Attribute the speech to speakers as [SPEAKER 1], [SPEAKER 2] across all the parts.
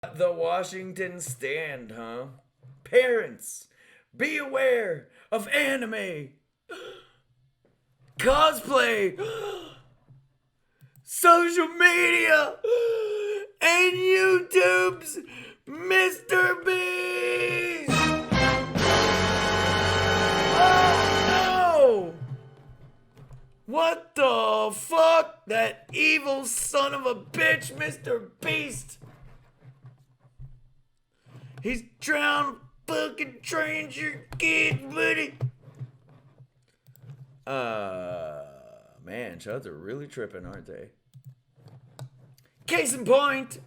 [SPEAKER 1] The Washington stand, huh? Parents, be aware of anime, cosplay, social media, and YouTube's MrBeast! Oh no! What the fuck? That evil son of a bitch, MrBeast! He's trying to fucking train your kids, buddy. Man, Chuds are really tripping, aren't they? Case in point,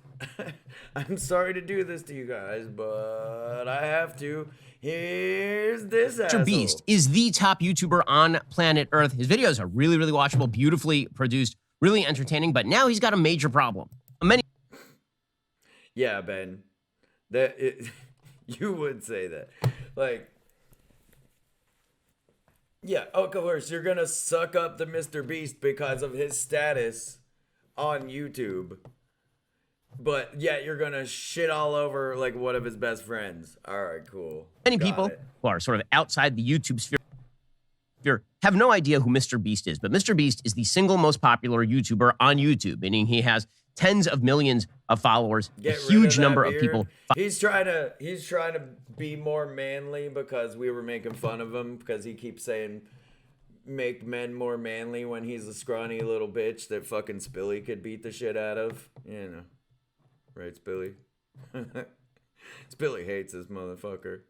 [SPEAKER 1] I'm sorry to do this to you guys, but I have to. Here's this asshole.
[SPEAKER 2] MrBeast is the top YouTuber on planet Earth. His videos are really, really watchable, beautifully produced, really entertaining, but now he's got a major problem.
[SPEAKER 1] Yeah, Ben. You would say that. Like, yeah, of course, you're gonna suck up the MrBeast because of his status on YouTube. But yet you're gonna shit all over like one of his best friends. Alright, cool.
[SPEAKER 2] Many people who are sort of outside the YouTube sphere have no idea who MrBeast is, but MrBeast is the single most popular YouTuber on YouTube, meaning he has tens of millions of followers, a huge number of people.
[SPEAKER 1] He's trying to be more manly because we were making fun of him because he keeps saying make men more manly when he's a scrawny little bitch that fucking Spilly could beat the shit out of. You know. Right, Spilly? Spilly hates this motherfucker.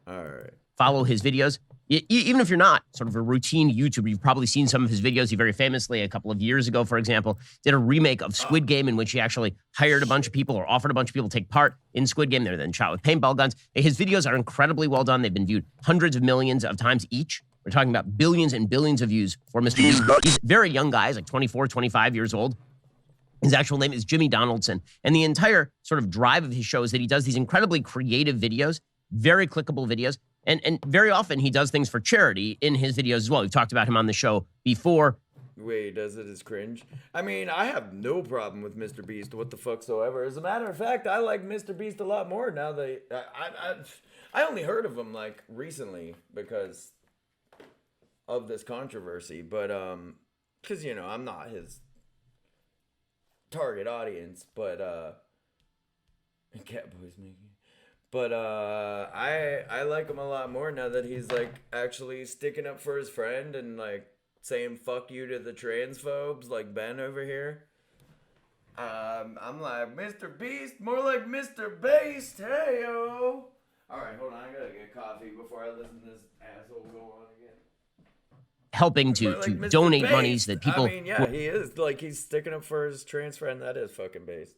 [SPEAKER 1] All right.
[SPEAKER 2] Follow his videos. Even if you're not sort of a routine YouTuber, you've probably seen some of his videos. He very famously, a couple of years ago, for example, did a remake of Squid Game in which he actually hired a bunch of people or offered a bunch of people to take part in Squid Game. They're then shot with paintball guns. His videos are incredibly well done. They've been viewed hundreds of millions of times each. We're talking about billions and billions of views for MrBeast. He's a very young guy. He's like 24, 25 years old. His actual name is Jimmy Donaldson. And the entire sort of drive of his show is that he does these incredibly creative videos, very clickable videos. And very often he does things for charity in his videos as well. We've talked about him on the show before.
[SPEAKER 1] Wait, does it as cringe? I mean, I have no problem with MrBeast, what the fuck soever. As a matter of fact, I like MrBeast a lot more now that I only heard of him like recently because of this controversy. But because you know I'm not his target audience, but Catboy's making. But I like him a lot more now that he's like actually sticking up for his friend and like saying fuck you to the transphobes like Ben over here. I'm like MrBeast, more like MrBeast. Hey yo. All right, hold on. I gotta get coffee before I listen to this asshole go on again.
[SPEAKER 2] Helping to
[SPEAKER 1] like
[SPEAKER 2] donate
[SPEAKER 1] Beast.
[SPEAKER 2] monies that people.
[SPEAKER 1] I mean, yeah, he is like he's sticking up for his trans friend. That is fucking based.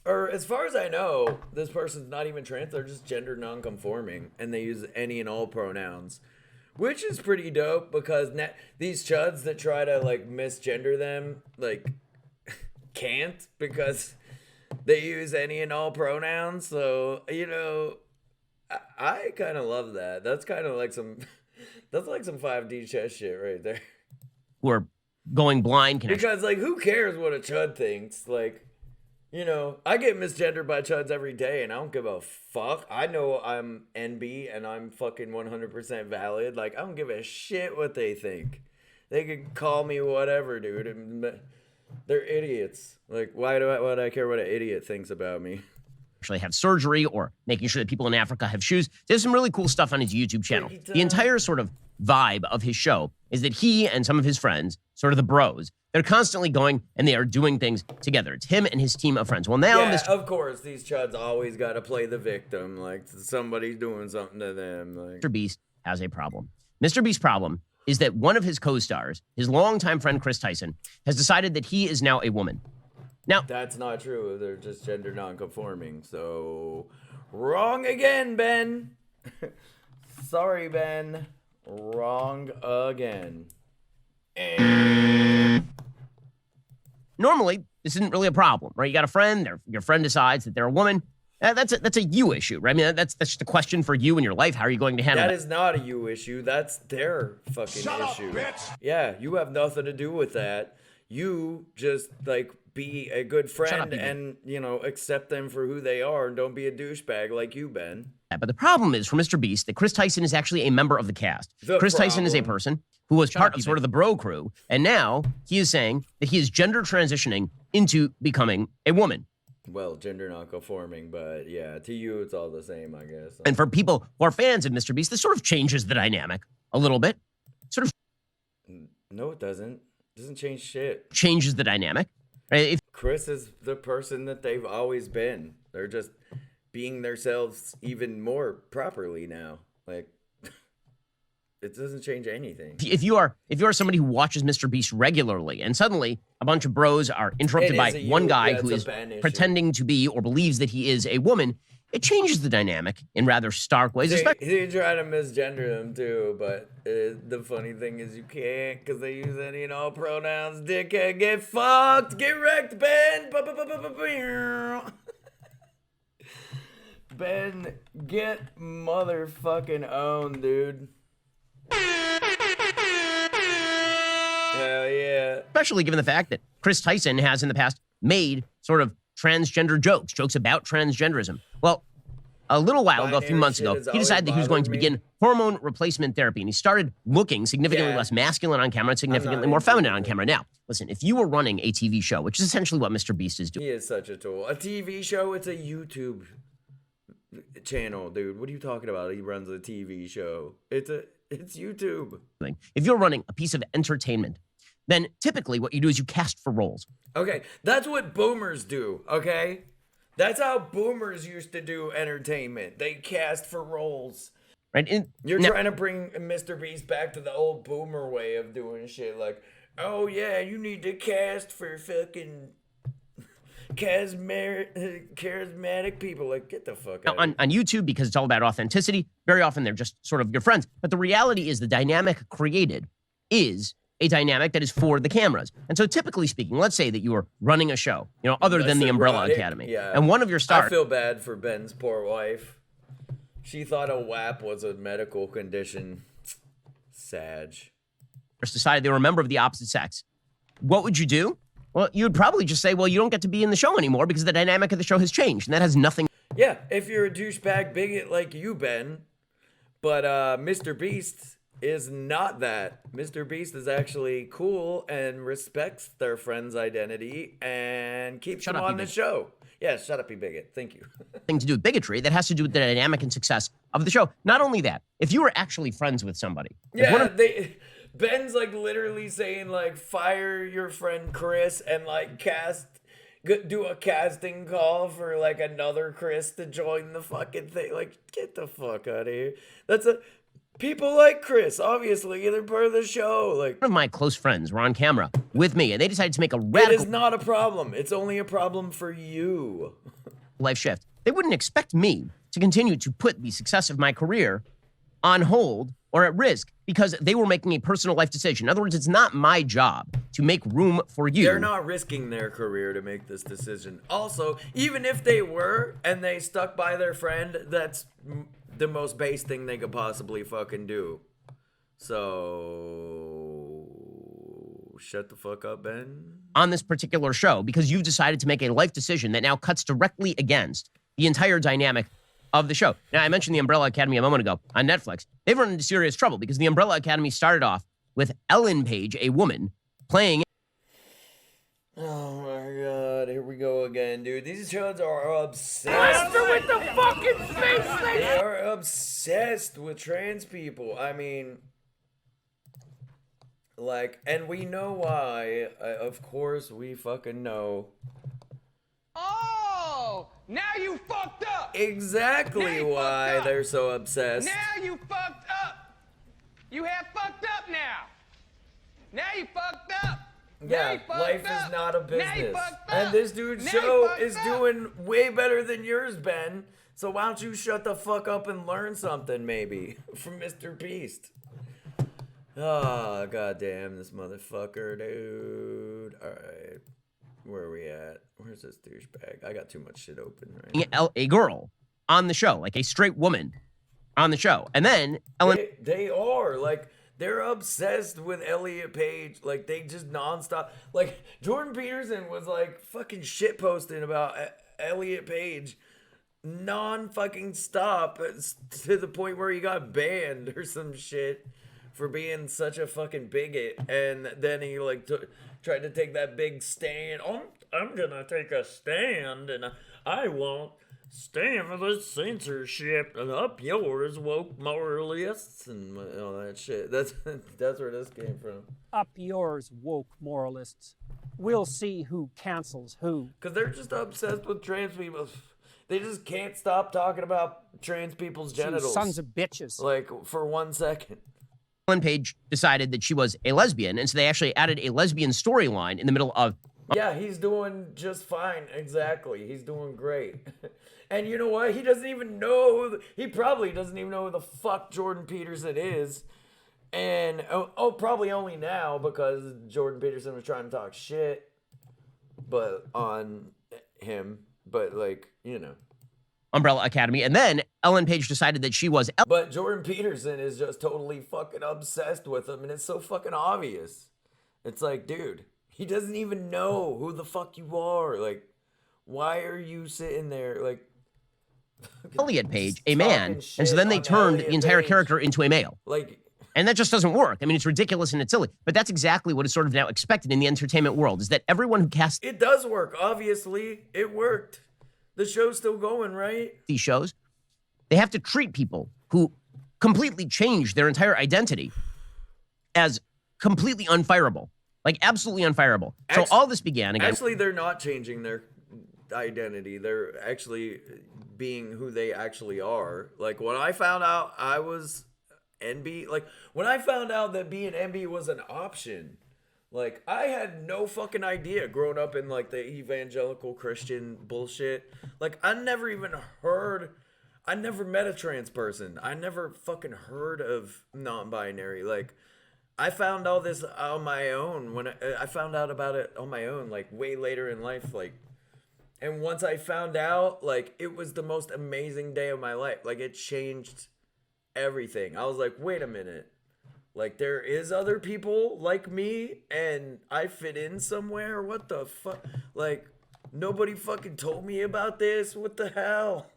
[SPEAKER 1] Or as far as I know, this person's not even trans. They're just gender non-conforming, and they use any and all pronouns, which is pretty dope because these chuds that try to like misgender them like can't because they use any and all pronouns. So you know, I kind of love that. That's kind of like some. That's like some 5D chess shit right there.
[SPEAKER 2] Who are going blind.
[SPEAKER 1] Because, like, who cares what a chud thinks? Like, you know, I get misgendered by chuds every day, and I don't give a fuck. I know I'm NB, and I'm fucking 100% valid. Like, I don't give a shit what they think. They can call me whatever, dude. They're idiots. Like, why would I care what an idiot thinks about me?
[SPEAKER 2] Actually have surgery or making sure that people in Africa have shoes. There's some really cool stuff on his YouTube channel. The entire sort of vibe of his show is that he and some of his friends, sort of the bros, they're constantly going and they are doing things together. It's him and his team of friends. Well, now
[SPEAKER 1] of course, these chuds always got to play the victim, like somebody's doing something to them. Like
[SPEAKER 2] MrBeast has a problem. MrBeast's problem is that one of his co-stars, his longtime friend Chris Tyson, has decided that he is now a woman. Now,
[SPEAKER 1] that's not true. They're just gender non-conforming. So, wrong again, Ben. Sorry, Ben. Wrong again.
[SPEAKER 2] Normally, this isn't really a problem, right? You got a friend, your friend decides that they're a woman. That's a you issue, right? I mean, that's just a question for you in your life. How are you going to handle that?
[SPEAKER 1] That is not a you issue. That's their fucking issue.
[SPEAKER 3] Shut up, bitch.
[SPEAKER 1] Yeah, you have nothing to do with that. You just, like, be a good friend
[SPEAKER 2] you,
[SPEAKER 1] and, you know, accept them for who they are and don't be a douchebag like you, Ben.
[SPEAKER 2] But the problem is for MrBeast that Chris Tyson is actually a member of the cast. Tyson is a person who was part of sort of the bro crew, and now he is saying that he is gender transitioning into becoming a woman.
[SPEAKER 1] Well, gender non-conforming, but yeah, to you it's all the same, I guess.
[SPEAKER 2] And for people who are fans of MrBeast, this sort of changes the dynamic a little bit. Sort of.
[SPEAKER 1] No, it doesn't. It doesn't change shit.
[SPEAKER 2] Changes the dynamic. Right?
[SPEAKER 1] Chris is the person that they've always been. They're just being themselves even more properly now. Like, it doesn't change anything.
[SPEAKER 2] If you are somebody who watches MrBeast regularly, and suddenly a bunch of bros are interrupted by one guy who is pretending to be or believes that he is a woman, it changes the dynamic in rather stark ways.
[SPEAKER 1] He's trying to misgender them too, but the funny thing is you can't because they use any and all pronouns. Dickhead, get fucked, get wrecked, Ben. Ben, get motherfucking owned, dude. Hell yeah.
[SPEAKER 2] Especially given the fact that Chris Tyson has in the past made sort of transgender jokes about transgenderism. Well, a little while ago, a few months ago, he decided that he was going to begin hormone replacement therapy, and he started looking significantly less masculine on camera and significantly more feminine on camera. Now, listen, if you were running a TV show, which is essentially what MrBeast is doing.
[SPEAKER 1] He is such a tool. A TV show, it's a YouTube channel, dude. What are you talking about? He runs a TV show. It's YouTube.
[SPEAKER 2] If you're running a piece of entertainment, then typically what you do is you cast for roles.
[SPEAKER 1] Okay, that's what boomers do, okay? That's how boomers used to do entertainment. They cast for roles.
[SPEAKER 2] Right?
[SPEAKER 1] You're trying to bring MrBeast back to the old boomer way of doing shit. Like, oh yeah, you need to cast for fucking charismatic people. Like, get the fuck out.
[SPEAKER 2] On YouTube, because it's all about authenticity, very often they're just sort of your friends. But the reality is the dynamic created is a dynamic that is for the cameras. And so typically speaking, let's say that you are running a show, you know, other than the Umbrella Academy.
[SPEAKER 1] Yeah.
[SPEAKER 2] And one of your stars...
[SPEAKER 1] I feel bad for Ben's poor wife. She thought a WAP was a medical condition. Sag.
[SPEAKER 2] Decided they were a member of the opposite sex. What would you do? Well, you would probably just say, well, you don't get to be in the show anymore because the dynamic of the show has changed. And that has nothing...
[SPEAKER 1] Yeah, if you're a douchebag bigot like you, Ben. But MrBeast is not that. MrBeast is actually cool and respects their friend's identity and keeps them on the show. Yeah, shut up, you bigot. Thank you.
[SPEAKER 2] Thing to do with bigotry that has to do with the dynamic and success of the show. Not only that, if you were actually friends with somebody.
[SPEAKER 1] Yeah, Ben's like literally saying like fire your friend Chris and like do a casting call for like another Chris to join the fucking thing. Like, get the fuck out of here. People like Chris, obviously, they're part of the show. Like,
[SPEAKER 2] one of my close friends were on camera with me, and they decided to make a radical...
[SPEAKER 1] It is not a problem. It's only a problem for you.
[SPEAKER 2] Life shift. They wouldn't expect me to continue to put the success of my career on hold or at risk because they were making a personal life decision. In other words, it's not my job to make room for you.
[SPEAKER 1] They're not risking their career to make this decision. Also, even if they were and they stuck by their friend, that's the most base thing they could possibly fucking do. So, shut the fuck up, Ben.
[SPEAKER 2] On this particular show, because you've decided to make a life decision that now cuts directly against the entire dynamic of the show. Now, I mentioned the Umbrella Academy a moment ago on Netflix. They've run into serious trouble because the Umbrella Academy started off with Ellen Page, a woman, playing...
[SPEAKER 1] Oh my god, here we go again, dude. These Chuds are obsessed. With the fucking face. They are obsessed with trans people. I mean, like, and we know why. Of course, we fucking know.
[SPEAKER 3] Oh, now you fucked up.
[SPEAKER 1] Exactly why they're so obsessed.
[SPEAKER 3] Now you fucked up. You have fucked up now. Now you fucked up.
[SPEAKER 1] Yeah, life is not a business. And this dude's show is doing way better than yours, Ben. So why don't you shut the fuck up and learn something, maybe, from MrBeast? Oh, goddamn, this motherfucker, dude. All right, where are we at? Where's this douchebag? I got too much shit open right now.
[SPEAKER 2] A girl on the show, like a straight woman on the show. And then Ellen...
[SPEAKER 1] They are, like... they're obsessed with Elliot Page. Like, they just nonstop. Like, Jordan Peterson was like fucking shit posting about Elliot Page non-fucking stop to the point where he got banned or some shit for being such a fucking bigot. And then he like tried to take that big stand. I'm gonna take a stand and I won't stand for this censorship and up yours, woke moralists, and all that shit. That's where this came from.
[SPEAKER 4] Up yours, woke moralists. We'll see who cancels who.
[SPEAKER 1] Because they're just obsessed with trans people. They just can't stop talking about trans people's genitals.
[SPEAKER 4] You sons of bitches.
[SPEAKER 1] Like, for 1 second.
[SPEAKER 2] Ellen Page decided that she was a lesbian, and so they actually added a lesbian storyline in the middle of...
[SPEAKER 1] Yeah, he's doing just fine. Exactly. He's doing great. And you know what? He doesn't even know... He probably doesn't even know who the fuck Jordan Peterson is. And, probably only now because Jordan Peterson was trying to talk shit but on him. But, like, you know.
[SPEAKER 2] Umbrella Academy. And then Ellen Page decided that she was...
[SPEAKER 1] But Jordan Peterson is just totally fucking obsessed with him. And it's so fucking obvious. It's like, dude, he doesn't even know who the fuck you are. Like, why are you sitting there, like...
[SPEAKER 2] Elliot Page, a man. And so then they turned the entire character into a male.
[SPEAKER 1] Like...
[SPEAKER 2] And that just doesn't work. I mean, it's ridiculous and it's silly. But that's exactly what is sort of now expected in the entertainment world, is that everyone who casts...
[SPEAKER 1] It does work, obviously. It worked. The show's still going, right?
[SPEAKER 2] These shows, they have to treat people who completely change their entire identity as completely unfireable. Like, absolutely unfireable. So all this began again...
[SPEAKER 1] Actually, they're not changing their identity. They're actually being who they actually are. Like, when I found out I was... NB, like, when I found out that being NB was an option, like, I had no fucking idea growing up in, like, the evangelical Christian bullshit. Like, I never met a trans person. I never fucking heard of non-binary. Like, I found all this on my own when I found out about it on my own, like, way later in life, like, and once I found out, like, it was the most amazing day of my life. Like, it changed everything. I was like, wait a minute. Like, there is other people like me and I fit in somewhere? What the fuck? Like, nobody fucking told me about this? What the hell?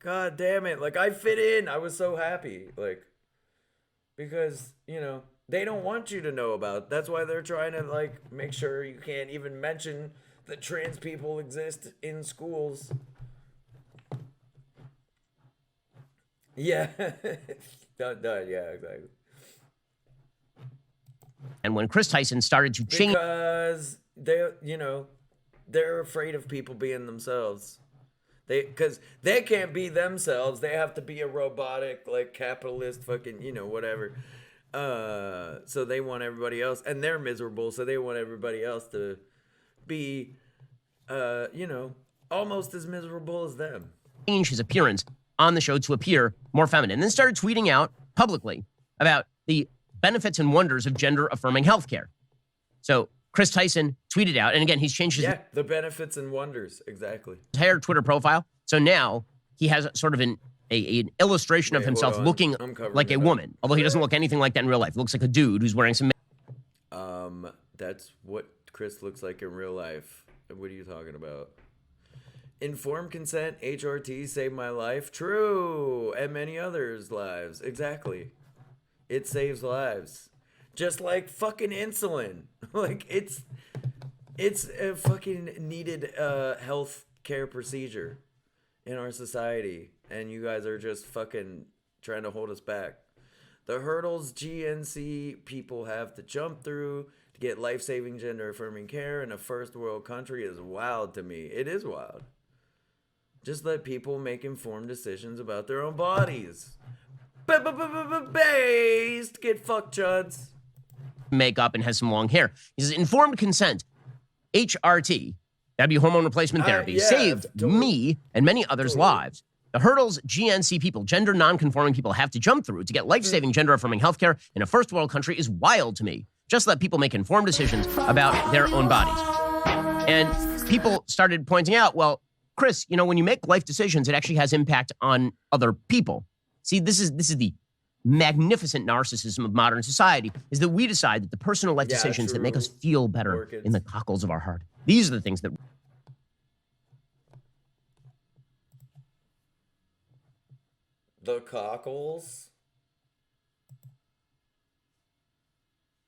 [SPEAKER 1] God damn it. Like, I fit in. I was so happy. Like, because, you know, they don't want you to know about it. That's why they're trying to, like, make sure you can't even mention that trans people exist in schools. Yeah. Done. Yeah, exactly.
[SPEAKER 2] And when Chris Tyson started to change...
[SPEAKER 1] Because they're afraid of people being themselves. Because they can't be themselves. They have to be a robotic, like, capitalist fucking, whatever. So they want everybody else. And they're miserable, so they want everybody else to be, almost as miserable as them.
[SPEAKER 2] Change his appearance on the show to appear more feminine, and then started tweeting out publicly about the benefits and wonders of gender-affirming healthcare. So Chris Tyson tweeted out, and again, he's changed his...
[SPEAKER 1] Yeah, the benefits and wonders, exactly.
[SPEAKER 2] ...entire Twitter profile. So now he has sort of an illustration of himself looking like a woman, although he doesn't look anything like that in real life. He looks like a dude who's wearing some...
[SPEAKER 1] That's what Chris looks like in real life. What are you talking about? Informed consent, HRT, saved my life. True. And many others' lives. Exactly. It saves lives. Just like fucking insulin. Like, it's a fucking needed health care procedure in our society. And you guys are just fucking trying to hold us back. The hurdles GNC people have to jump through to get life-saving gender-affirming care in a first world country is wild to me. It is wild. Just let people make informed decisions about their own bodies. Based. Get fucked, Chuds.
[SPEAKER 2] Makeup and has some long hair. He says, informed consent, HRT, that'd be hormone replacement therapy, saved me and many others' lives. The hurdles GNC people, gender non-conforming people, have to jump through to get life-saving gender-affirming healthcare in a first world country is wild to me. Just let people make informed decisions about their own bodies. And people started pointing out, well, Chris, when you make life decisions, it actually has impact on other people. See, this is the magnificent narcissism of modern society is that we decide that the personal life decisions that make us feel better in the cockles of our heart, these are the things that...
[SPEAKER 1] The cockles?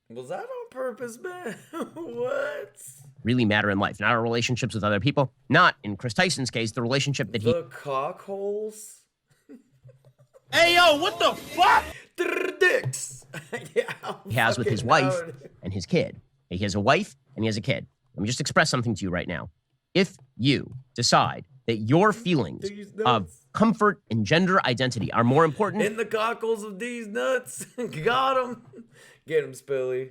[SPEAKER 1] Was that on purpose, man? What?
[SPEAKER 2] really matter in life, not our relationships with other people, not, in Chris Tyson's case, the relationship that he...
[SPEAKER 1] The cockholes?
[SPEAKER 5] Hey, yo, what the fuck?
[SPEAKER 1] Dicks. Yeah,
[SPEAKER 2] he has with his wife and his kid. He has a wife and he has a kid. Let me just express something to you right now. If you decide that your feelings of comfort and gender identity are more important...
[SPEAKER 1] In the cockles of these nuts. Got him. Get him, Spilly.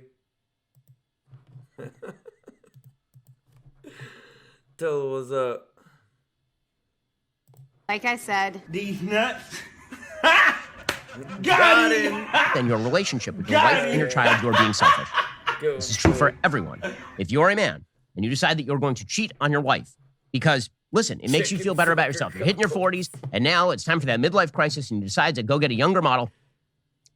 [SPEAKER 1] Tell her what's up.
[SPEAKER 6] Like I said,
[SPEAKER 5] These nuts.
[SPEAKER 1] Got him.
[SPEAKER 2] Then your relationship with your wife and your child, you're being selfish. This is true for everyone. If you're a man and you decide that you're going to cheat on your wife because, listen, it makes you feel better about yourself. You're hitting your 40s, and now it's time for that midlife crisis, and you decide to go get a younger model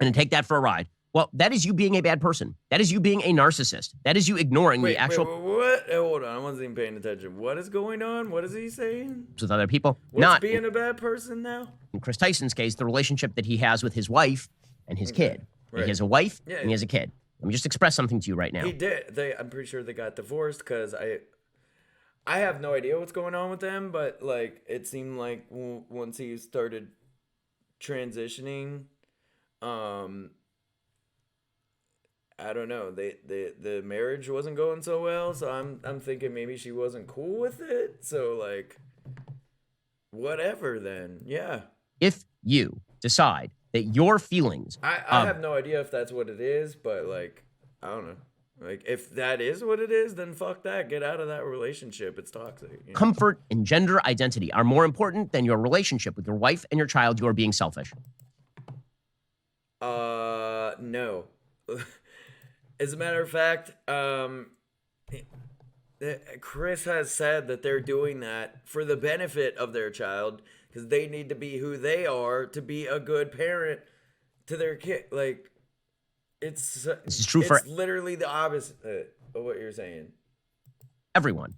[SPEAKER 2] and take that for a ride. Well, that is you being a bad person. That is you being a narcissist. That is you ignoring the actual...
[SPEAKER 1] What? Hold on, I wasn't even paying attention. What is going on? What is he saying?
[SPEAKER 2] With other people.
[SPEAKER 1] What's
[SPEAKER 2] not
[SPEAKER 1] being a bad person now?
[SPEAKER 2] In Chris Tyson's case, the relationship that he has with his wife and his kid.
[SPEAKER 1] Right.
[SPEAKER 2] He has a wife and he has a kid. Let me just express something to you right now.
[SPEAKER 1] He did. I'm pretty sure they got divorced because I have no idea what's going on with them, but like it seemed like once he started transitioning, I don't know. The marriage wasn't going so well, so I'm thinking maybe she wasn't cool with it. So like, whatever then. Yeah.
[SPEAKER 2] If you decide that your feelings,
[SPEAKER 1] I have no idea if that's what it is, but like, I don't know. Like, if that is what it is, then fuck that. Get out of that relationship. It's toxic. You know?
[SPEAKER 2] Comfort and gender identity are more important than your relationship with your wife and your child, you are being selfish.
[SPEAKER 1] No. As a matter of fact, Chris has said that they're doing that for the benefit of their child because they need to be who they are to be a good parent to their kid. Like, this is true for literally the opposite of what you're saying.
[SPEAKER 2] Everyone.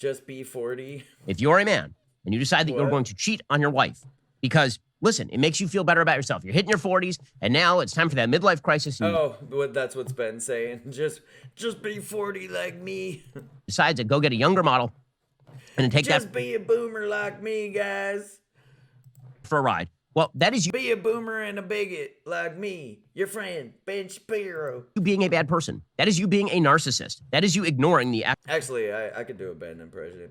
[SPEAKER 1] Just be 40.
[SPEAKER 2] If you're a man and you decide that you're going to cheat on your wife because, listen, it makes you feel better about yourself. You're hitting your 40s, and now it's time for that midlife crisis.
[SPEAKER 1] That's what's Ben saying. Just be 40 like me.
[SPEAKER 2] Decides to go get a younger model and take
[SPEAKER 1] Just be a boomer like me, guys.
[SPEAKER 2] For a ride. Well, that is you.
[SPEAKER 1] Be a boomer and a bigot like me, your friend, Ben Shapiro.
[SPEAKER 2] You being a bad person. That is you being a narcissist. That is you ignoring the...
[SPEAKER 1] Actually, I could do a Ben impression.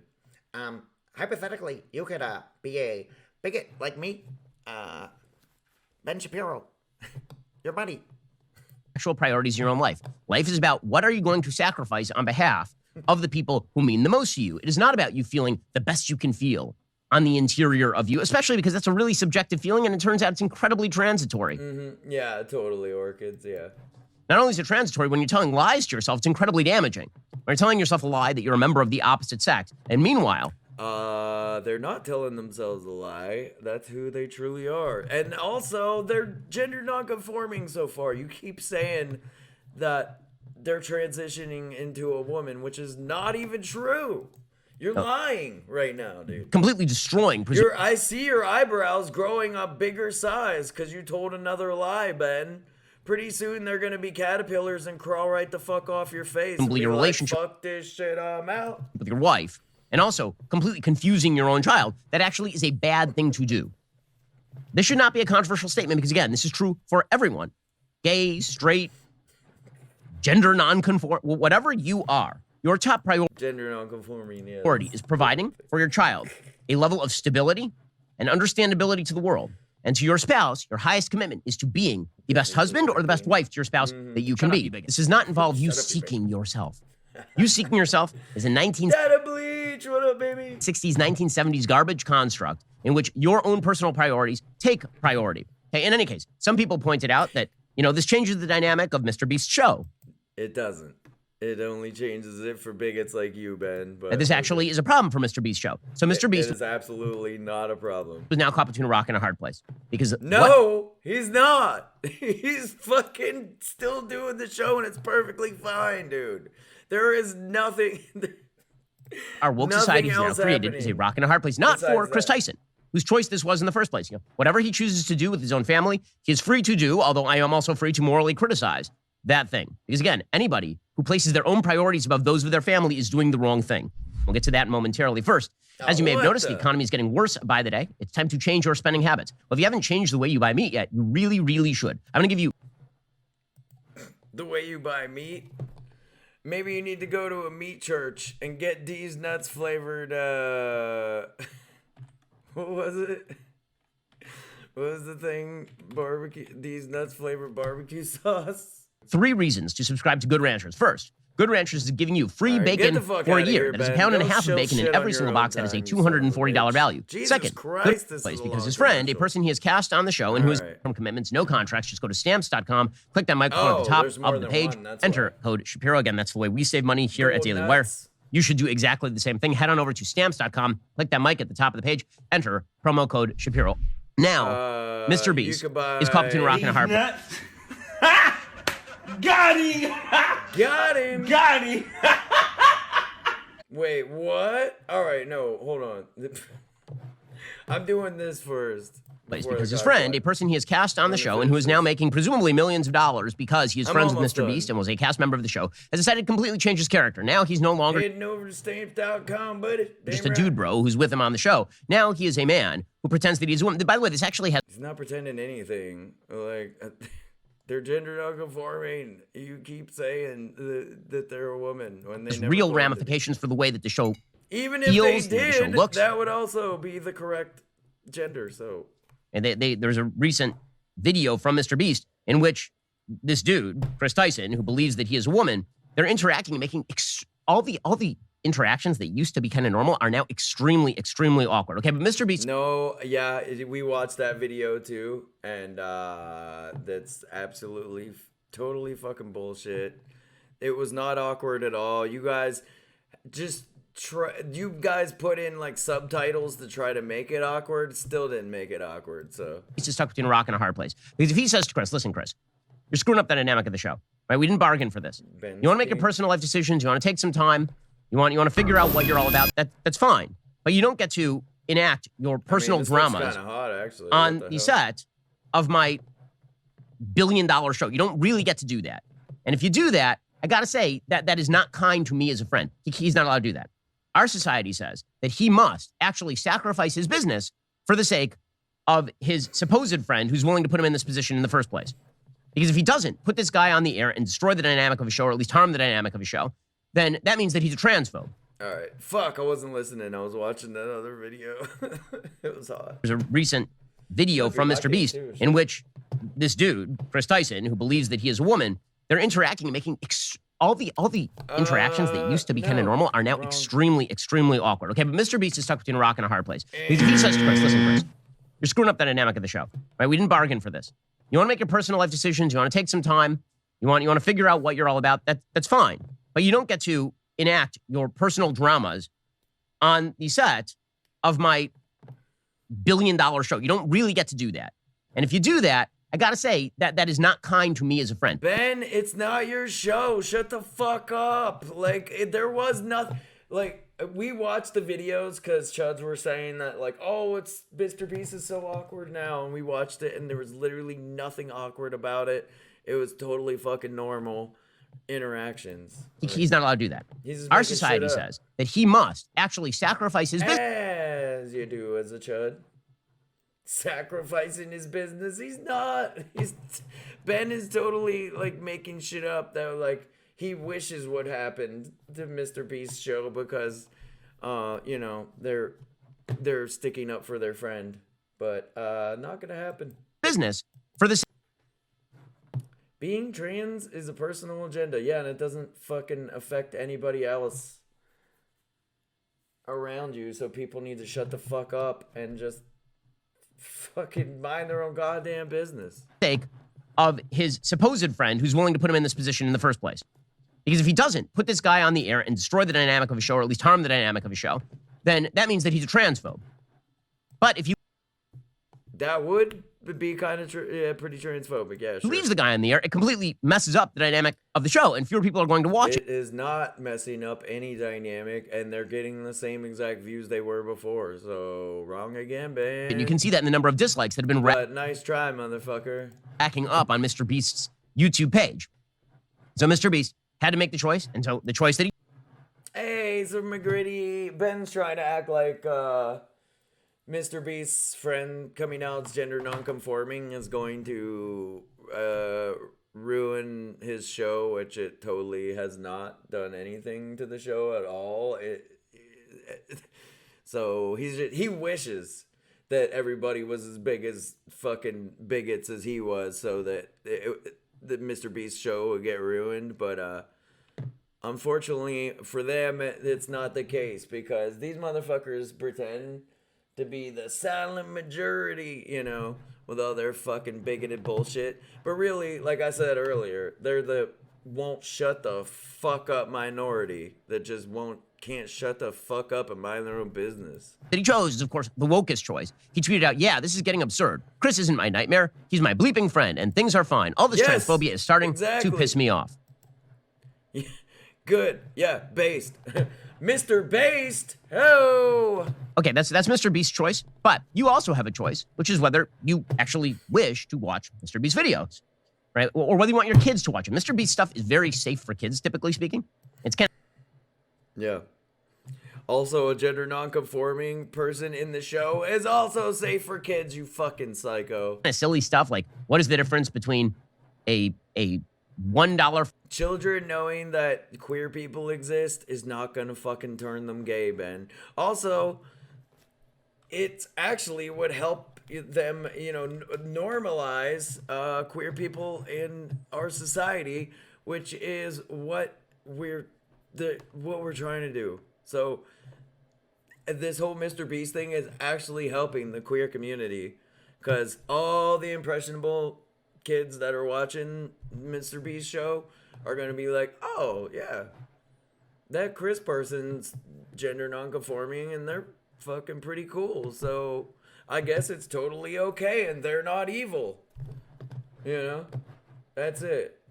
[SPEAKER 1] Hypothetically, you could be a bigot like me, Ben Shapiro, your buddy.
[SPEAKER 2] Actual priorities in your own life. Life is about what are you going to sacrifice on behalf of the people who mean the most to you. It is not about you feeling the best you can feel on the interior of you, especially because that's a really subjective feeling, and it turns out it's incredibly transitory.
[SPEAKER 1] Mm-hmm. Yeah, totally, Orchids, yeah.
[SPEAKER 2] Not only is it transitory, when you're telling lies to yourself, it's incredibly damaging. When you're telling yourself a lie that you're a member of the opposite sex, and meanwhile...
[SPEAKER 1] they're not telling themselves a lie. That's who they truly are. And also, they're gender non-conforming so far. You keep saying that they're transitioning into a woman, which is not even true. You're lying right now, dude.
[SPEAKER 2] Completely destroying.
[SPEAKER 1] I see your eyebrows growing a bigger size because you told another lie, Ben. Pretty soon they're going to be caterpillars and crawl right the fuck off your face. And be
[SPEAKER 2] your relationship.
[SPEAKER 1] Fuck this shit, I'm out.
[SPEAKER 2] With your wife. And also completely confusing your own child. That actually is a bad thing to do. This should not be a controversial statement because, again, this is true for everyone. Gay, straight, gender non-conform, whatever you are. Your top priority is providing for your child a level of stability and understandability to the world. And to your spouse, your highest commitment is to being the best husband or the best wife to your spouse that you can be. This does not involve you seeking yourself. You seeking yourself is a 1960s, 1970s garbage construct in which your own personal priorities take priority. Okay, in any case, some people pointed out that, this changes the dynamic of MrBeast's show.
[SPEAKER 1] It doesn't. It only changes it for bigots like you, Ben. But
[SPEAKER 2] This actually is a problem for MrBeast's show. So MrBeast
[SPEAKER 1] It is absolutely not a problem.
[SPEAKER 2] was now caught between a rock and a hard place. Because
[SPEAKER 1] No, he's not. He's fucking still doing the show, and it's perfectly fine, dude. There is nothing.
[SPEAKER 2] our woke
[SPEAKER 1] Nothing
[SPEAKER 2] society has now
[SPEAKER 1] else
[SPEAKER 2] created is a
[SPEAKER 1] happening
[SPEAKER 2] rock and a hard place, not
[SPEAKER 1] besides
[SPEAKER 2] for Chris
[SPEAKER 1] that.
[SPEAKER 2] Tyson, whose choice this was in the first place. Whatever he chooses to do with his own family, he is free to do, although I am also free to morally criticize that thing. Because again, anybody who places their own priorities above those of their family is doing the wrong thing. We'll get to that momentarily. First, as you may have
[SPEAKER 1] what
[SPEAKER 2] noticed, the
[SPEAKER 1] the-
[SPEAKER 2] economy is getting worse by the day. It's time to change your spending habits. Well, if you haven't changed the way you buy meat yet, you really, really should. I'm going to give you
[SPEAKER 1] The way you buy meat. Maybe you need to go to a meat church and get D's nuts flavored. What was it? What was the thing? Barbecue. D's nuts flavored barbecue sauce.
[SPEAKER 2] 3 reasons to subscribe to Good Ranchers. First, Good Ranchers is giving you free
[SPEAKER 1] All right, get
[SPEAKER 2] bacon
[SPEAKER 1] the fuck
[SPEAKER 2] for a
[SPEAKER 1] outta
[SPEAKER 2] year.
[SPEAKER 1] here,
[SPEAKER 2] That is
[SPEAKER 1] Ben.
[SPEAKER 2] a pound and a
[SPEAKER 1] Don't
[SPEAKER 2] half of
[SPEAKER 1] show
[SPEAKER 2] bacon
[SPEAKER 1] shit
[SPEAKER 2] in
[SPEAKER 1] on
[SPEAKER 2] every
[SPEAKER 1] your
[SPEAKER 2] single
[SPEAKER 1] own
[SPEAKER 2] box. That is a
[SPEAKER 1] time, you son of a
[SPEAKER 2] $240
[SPEAKER 1] bitch.
[SPEAKER 2] value.
[SPEAKER 1] Jesus
[SPEAKER 2] Second,
[SPEAKER 1] Christ,
[SPEAKER 2] Good
[SPEAKER 1] this
[SPEAKER 2] place
[SPEAKER 1] is a
[SPEAKER 2] because
[SPEAKER 1] long
[SPEAKER 2] his friend, a
[SPEAKER 1] commercial.
[SPEAKER 2] person he has cast on the show and who is
[SPEAKER 1] All right.
[SPEAKER 2] from commitments, no contracts, just go to stamps.com, click that microphone at
[SPEAKER 1] Oh,
[SPEAKER 2] the top
[SPEAKER 1] there's more
[SPEAKER 2] of the
[SPEAKER 1] than
[SPEAKER 2] page,
[SPEAKER 1] one, that's
[SPEAKER 2] enter
[SPEAKER 1] why.
[SPEAKER 2] code Shapiro. Again, that's the way we save money here at
[SPEAKER 1] Go
[SPEAKER 2] Daily Wire.
[SPEAKER 1] nuts.
[SPEAKER 2] You should do exactly the same thing. Head on over to stamps.com, click that mic at the top of the page, enter promo code Shapiro. Now, Mr.
[SPEAKER 1] You
[SPEAKER 2] Beast
[SPEAKER 1] could buy
[SPEAKER 2] is caught between a rock and a hard place.
[SPEAKER 5] Nuts. Got him.
[SPEAKER 1] Got him.
[SPEAKER 5] Got him.
[SPEAKER 1] Wait, what? All right, no, hold on. I'm doing this first.
[SPEAKER 2] Place
[SPEAKER 1] before
[SPEAKER 2] because
[SPEAKER 1] the
[SPEAKER 2] his
[SPEAKER 1] guy
[SPEAKER 2] friend,
[SPEAKER 1] died.
[SPEAKER 2] a person he has cast on the
[SPEAKER 1] me
[SPEAKER 2] show and who is now
[SPEAKER 1] finish
[SPEAKER 2] making presumably millions of dollars because he is
[SPEAKER 1] I'm
[SPEAKER 2] friends with
[SPEAKER 1] almost
[SPEAKER 2] Mr. Beast
[SPEAKER 1] done.
[SPEAKER 2] and was a cast member of the show, has decided to completely change his character. Now he's no longer
[SPEAKER 1] Heading over to stamps.com, buddy.
[SPEAKER 2] just
[SPEAKER 1] Damn
[SPEAKER 2] a dude
[SPEAKER 1] right.
[SPEAKER 2] bro who's with him on the show. Now he is a man who pretends that he's a woman. By the way, this actually has
[SPEAKER 1] He's not pretending anything. Like, they're gender non-conforming. You keep saying that they're a woman when they never
[SPEAKER 2] real
[SPEAKER 1] claimed it.
[SPEAKER 2] ramifications for the way that the show
[SPEAKER 1] Even if
[SPEAKER 2] feels,
[SPEAKER 1] they
[SPEAKER 2] the way the show
[SPEAKER 1] did,
[SPEAKER 2] looks.
[SPEAKER 1] that would also be the correct gender. So
[SPEAKER 2] And there's a recent video from Mr. Beast in which this dude, Chris Tyson, who believes that he is a woman, they're interacting and making all the interactions that used to be kind of normal are now extremely, extremely awkward. Okay, but Mr. Beast
[SPEAKER 1] no, yeah, we watched that video too, and that's absolutely, totally fucking bullshit. It was not awkward at all. You guys just you guys put in like subtitles to try to make it awkward. Still didn't make it awkward. So
[SPEAKER 2] he's just stuck between a rock and a hard place. Because if he says to Chris, listen, Chris, you're screwing up the dynamic of the show. Right? We didn't bargain for this.
[SPEAKER 1] Ben
[SPEAKER 2] You want to make your
[SPEAKER 1] Steen.
[SPEAKER 2] personal life decisions. You want to take some time. You want to figure out what you're all about. That's fine. But you don't get to enact your personal
[SPEAKER 1] this looks
[SPEAKER 2] dramas
[SPEAKER 1] kinda hot, actually.
[SPEAKER 2] on
[SPEAKER 1] What
[SPEAKER 2] the
[SPEAKER 1] hell?
[SPEAKER 2] set of my billion-dollar show. You don't really get to do that. And if you do that, I got to say that is not kind to me as a friend. He's not allowed to do that. Our society says that he must actually sacrifice his business for the sake of his supposed friend who's willing to put him in this position in the first place. Because if he doesn't put this guy on the air and destroy the dynamic of a show, or at least harm the dynamic of a show, then that means that he's a transphobe.
[SPEAKER 1] All right. Fuck, I wasn't listening. I was watching that other video. It was hot.
[SPEAKER 2] There's a recent video from
[SPEAKER 1] my
[SPEAKER 2] Mr.
[SPEAKER 1] kid
[SPEAKER 2] Beast
[SPEAKER 1] too,
[SPEAKER 2] in which this dude, Chris Tyson, who believes that he is a woman, they're interacting and making all the interactions that used to be kind of
[SPEAKER 1] no,
[SPEAKER 2] normal are now
[SPEAKER 1] wrong.
[SPEAKER 2] extremely, extremely awkward. Okay, but Mr. Beast is stuck between a rock and a hard place. Because if he says to Chris, listen, Chris, you're screwing up the dynamic of the show. Right? We didn't bargain for this. You want to make your personal life decisions. You want to take some time. You want to figure out what you're all about. That's fine. But you don't get to enact your personal dramas on the set of my billion-dollar show. You don't really get to do that. And if you do that, I got to say that is not kind to me as a friend.
[SPEAKER 1] Ben, it's not your show. Shut the fuck up. Like, there was nothing. Like, we watched the videos because Chuds were saying that, like, oh, it's Mr. Beast is so awkward now. And we watched it, and there was literally nothing awkward about it. It was totally fucking normal interactions.
[SPEAKER 2] He's not allowed to do that.
[SPEAKER 1] He's just
[SPEAKER 2] Our
[SPEAKER 1] making shit
[SPEAKER 2] society
[SPEAKER 1] up.
[SPEAKER 2] says that he must actually sacrifice his business.
[SPEAKER 1] As you do as a Chud. Sacrificing his business. He's not. Ben is totally like making shit up that like he wishes would happen to Mr. Beast's show because you know, they're sticking up for their friend. But not gonna happen.
[SPEAKER 2] Business for the
[SPEAKER 1] Being trans is a personal agenda, yeah, and it doesn't fucking affect anybody else around you, so people need to shut the fuck up and just fucking mind their own goddamn business.
[SPEAKER 2] sake of his supposed friend who's willing to put him in this position in the first place. Because if he doesn't put this guy on the air and destroy the dynamic of a show, or at least harm the dynamic of a show, then that means that he's a transphobe. But if you
[SPEAKER 1] That would be kind of pretty transphobic, yeah, sure.
[SPEAKER 2] leaves the guy on the air, it completely messes up the dynamic of the show, and fewer people are going to watch it.
[SPEAKER 1] It is not messing up any dynamic, and they're getting the same exact views they were before. So, wrong again, Ben.
[SPEAKER 2] And you can see that in the number of dislikes that have been
[SPEAKER 1] But nice try, motherfucker.
[SPEAKER 2] racking up on MrBeast's YouTube page. So MrBeast had to make the choice, and so the choice that he
[SPEAKER 1] Hey, so McGritty, Ben's trying to act like Mr. Beast's friend coming out as gender nonconforming is going to ruin his show, which it totally has not done anything to the show at all. So he wishes that everybody was as big as fucking bigots as he was, so that the Mr. Beast show would get ruined. But unfortunately for them, it's not the case, because these motherfuckers pretend to be the silent majority, you know, with all their fucking bigoted bullshit. But really, like I said earlier, they're the won't shut the fuck up minority that just can't shut the fuck up and mind their own business.
[SPEAKER 2] that he chose is, of course, the wokest choice. He tweeted out, "Yeah, this is getting absurd. Chris isn't my nightmare. He's my bleeping friend, and things are fine. All this
[SPEAKER 1] Yes,
[SPEAKER 2] transphobia is starting
[SPEAKER 1] exactly.
[SPEAKER 2] to piss me off."
[SPEAKER 1] Good. Yeah, based. Mr. Based. Oh.
[SPEAKER 2] Okay, that's MrBeast's choice, but you also have a choice, which is whether you actually wish to watch MrBeast videos, right? Or whether you want your kids to watch it. MrBeast stuff is very safe for kids, typically speaking. It's kind
[SPEAKER 1] Yeah. Also, a gender nonconforming person in the show is also safe for kids, you fucking psycho.
[SPEAKER 2] of silly stuff like, what is the difference between a $1
[SPEAKER 1] Children knowing that queer people exist is not gonna fucking turn them gay, Ben. Also, it actually would help them, you know, normalize queer people in our society, which is what we're trying to do. So this whole Mr. Beast thing is actually helping the queer community, because all the impressionable kids that are watching Mr. Beast show are gonna be like, oh yeah, that Chris person's gender nonconforming and they're fucking pretty cool, so I guess it's totally okay and they're not evil, you know. That's it.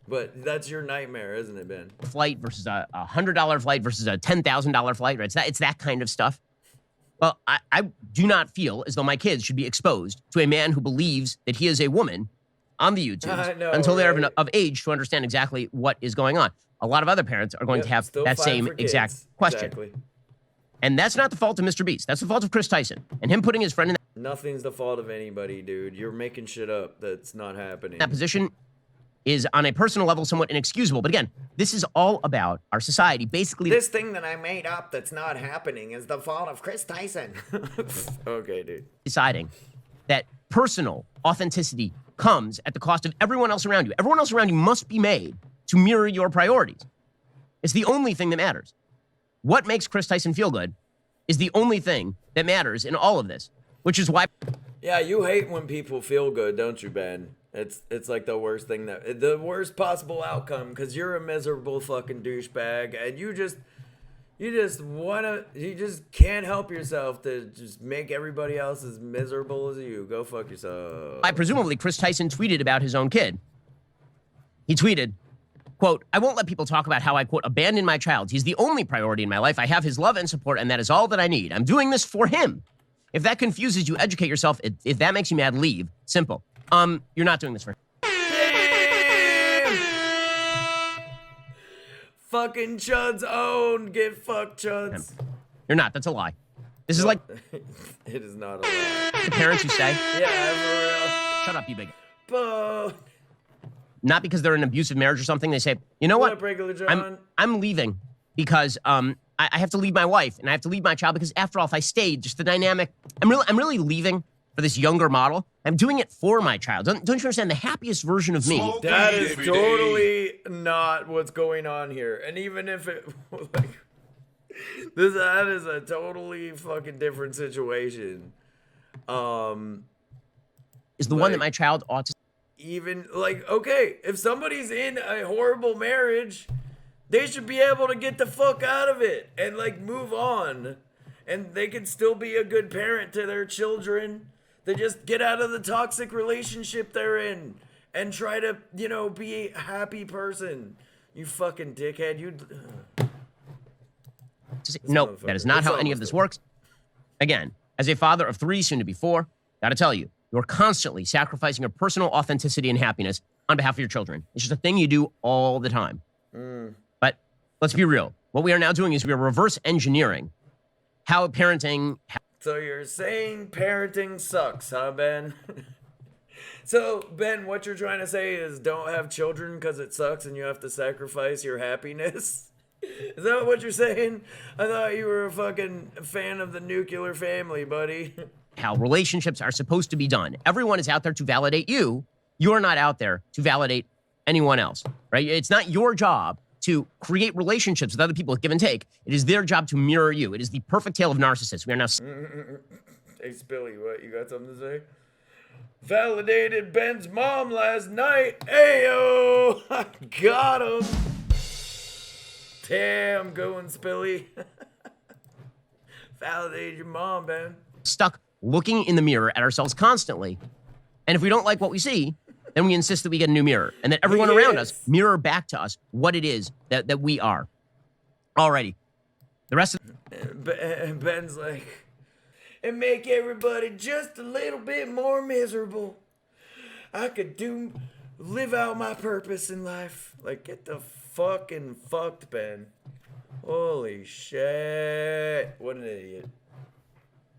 [SPEAKER 1] But that's your nightmare, isn't it, Ben?
[SPEAKER 2] flight versus a $100 flight versus a $10,000 flight, right? It's that kind of stuff. Well, I do not feel as though my kids should be exposed to a man who believes that he is a woman on the YouTube until they're of age to understand exactly what is going on. A lot of other parents are going to have that same exact question.
[SPEAKER 1] Exactly.
[SPEAKER 2] And that's not the fault of Mr. Beast. That's the fault of Chris Tyson and him putting his friend in
[SPEAKER 1] Nothing's the fault of anybody, dude. You're making shit up that's not happening.
[SPEAKER 2] that position is on a personal level somewhat inexcusable. But again, this is all about our society. Basically,
[SPEAKER 1] This thing that I made up that's not happening is the fault of Chris Tyson. Okay, dude.
[SPEAKER 2] deciding that personal authenticity comes at the cost of everyone else around you. Everyone else around you must be made to mirror your priorities. It's the only thing that matters. What makes Chris Tyson feel good is the only thing that matters in all of this, which is why
[SPEAKER 1] Yeah, you hate when people feel good, don't you, Ben? It's like the worst thing the worst possible outcome, because you're a miserable fucking douchebag and you just can't help yourself to just make everybody else as miserable as you. Go fuck yourself.
[SPEAKER 2] presumably Chris Tyson tweeted about his own kid. He tweeted, quote, "I won't let people talk about how I, quote, abandoned my child. He's the only priority in my life. I have his love and support, and that is all that I need. I'm doing this for him. If that confuses you, educate yourself. If that makes you mad, leave. Simple. You're not doing this for him."
[SPEAKER 1] Fucking Chuds owned. Get fucked, Chuds.
[SPEAKER 2] You're not. That's a lie. This is like
[SPEAKER 1] It is not a lie.
[SPEAKER 2] the parents who say,
[SPEAKER 1] Yeah, for
[SPEAKER 2] "Shut up, you bigot."
[SPEAKER 1] real.
[SPEAKER 2] Not because they're in an abusive marriage or something. They say, "You know
[SPEAKER 1] What
[SPEAKER 2] what?
[SPEAKER 1] up, regular John?
[SPEAKER 2] I'm leaving because I have to leave my wife and I have to leave my child because after all, if I stayed, just the dynamic. I'm really leaving for this younger model. I'm doing it for my child. Don't you understand? The happiest version of me."
[SPEAKER 1] That is totally not what's going on here. And even if it, like, that is a totally fucking different situation.
[SPEAKER 2] Is the one that my child ought to.
[SPEAKER 1] even like, okay, if somebody's in a horrible marriage, they should be able to get the fuck out of it and like move on, and they can still be a good parent to their children. They just get out of the toxic relationship they're in and try to, you know, be a happy person. You fucking dickhead. You.
[SPEAKER 2] No, that is not how any of this works. Again, as a father of 3, soon to be 4, gotta tell you, you're constantly sacrificing your personal authenticity and happiness on behalf of your children. It's just a thing you do all the time. But let's be real. What we are now doing is we are reverse engineering how parenting.
[SPEAKER 1] So you're saying parenting sucks, huh, Ben? So, Ben, what you're trying to say is don't have children because it sucks and you have to sacrifice your happiness? Is that what you're saying? I thought you were a fucking fan of the nuclear family, buddy.
[SPEAKER 2] How relationships are supposed to be done. Everyone is out there to validate you. You're not out there to validate anyone else, right? It's not your job to create relationships with other people with give and take. It is their job to mirror you. It is the perfect tale of narcissists. We are now...
[SPEAKER 1] Hey, Spilly, what? You got something to say? Validated Ben's mom last night. Ayo! I got him. Damn, going Spilly. Validated your mom, Ben.
[SPEAKER 2] Stuck looking in the mirror at ourselves constantly. And if we don't like what we see, then we insist that we get a new mirror and that everyone around us mirror back to us what it is that we are. Alrighty. The rest of...
[SPEAKER 1] Ben's like, and make everybody just a little bit more miserable. I could live out my purpose in life. Like, get the fucking fucked, Ben. Holy shit. What an idiot.